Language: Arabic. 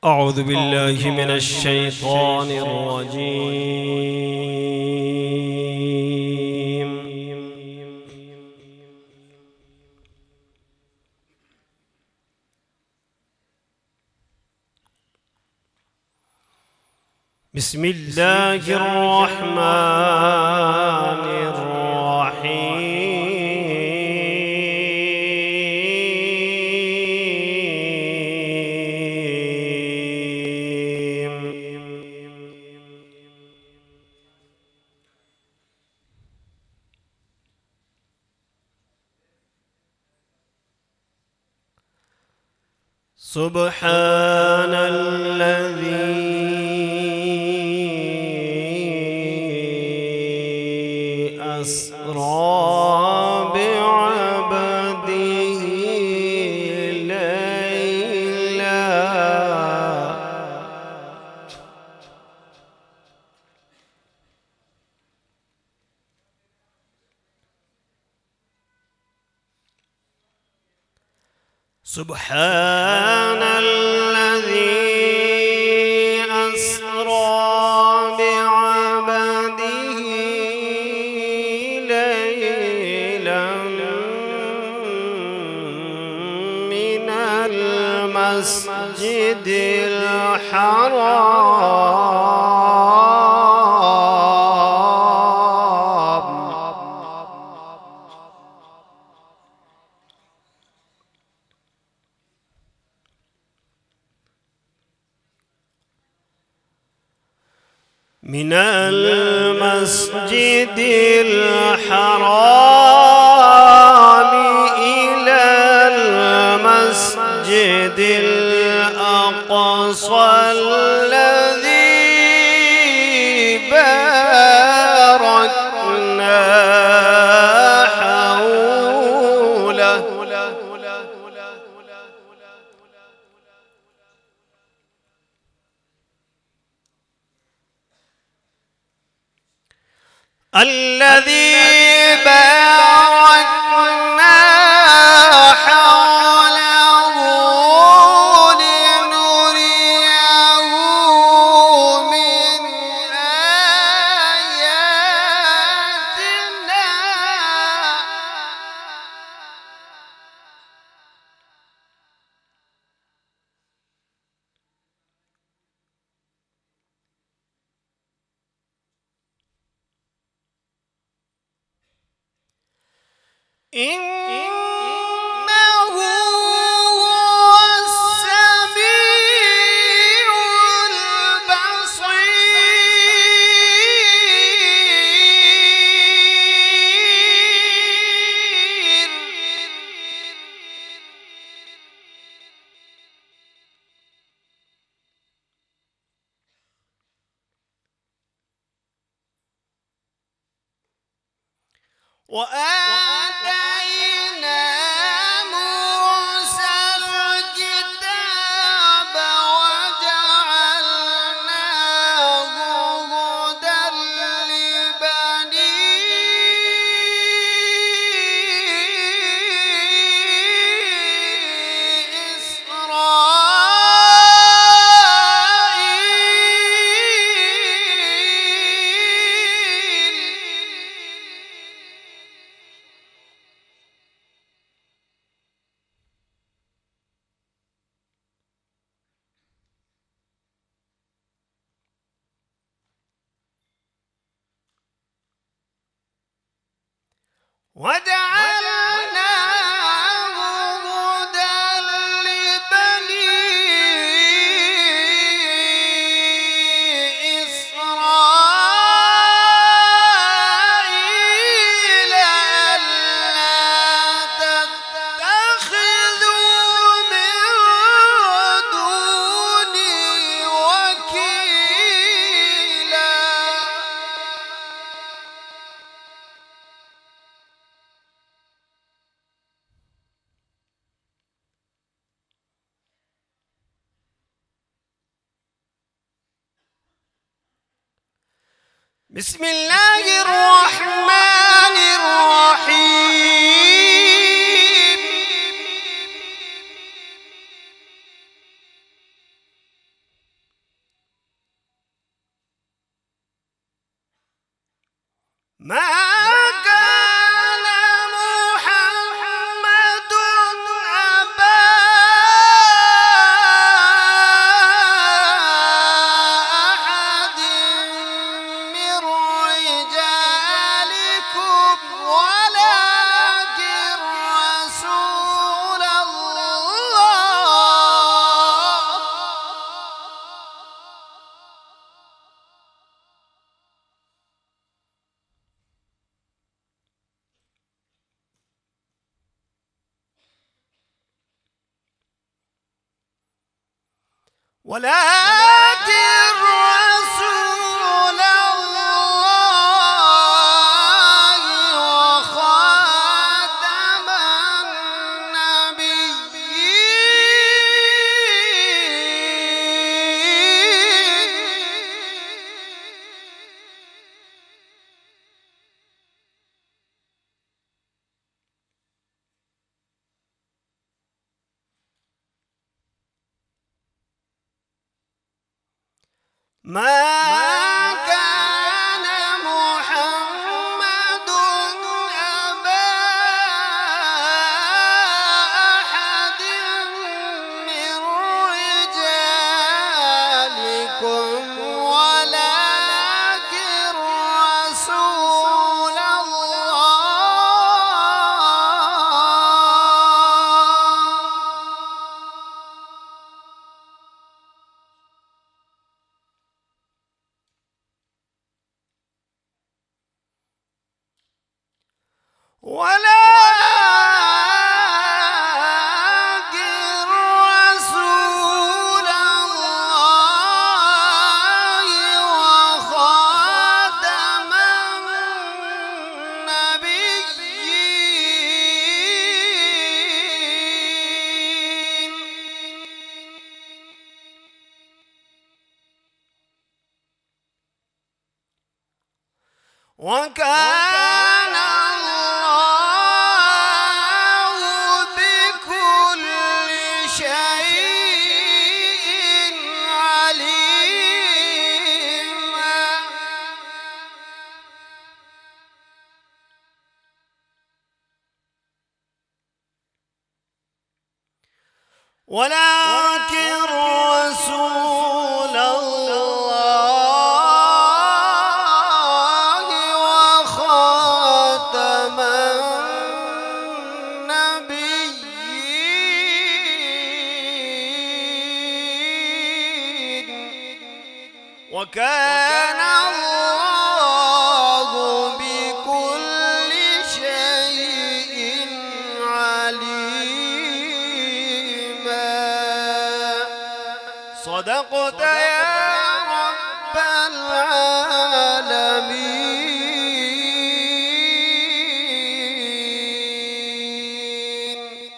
أعوذ بالله من الشيطان الرجيم. بسم الله الرحمن الرحيم. سبحان الذي أسرى بعبده ليلا سبحان الذي أسرى بعبده ليلا من المسجد الحرام من المسجد الحرام إلى المسجد الأقصى الذي باركنا حوله الذي باركنا حوله لنريه من آياتنا إنه هو السميع البصير وآتينا موسى الكتاب وجعلناه هدى لبني وجعلناه هدى لبني إسرائيل ألا تتخذوا من دوني وكيلا بسم الله الرحمن الرحيم. ما كان محمد أبا أحد من رجالكم ولكن رسول الله. ولكن رسول الله وخاتم النبيين. ما كان محمد أبا أحد من رجالكم ولكن رسول الله. ولكن رسول الله وخاتم النبيين. وكان الله بكل شيء عليما. ولكن رسول الله وخاتم النبيين. وكان الله بكل شيء عليما. صدقت يا رب العالمين.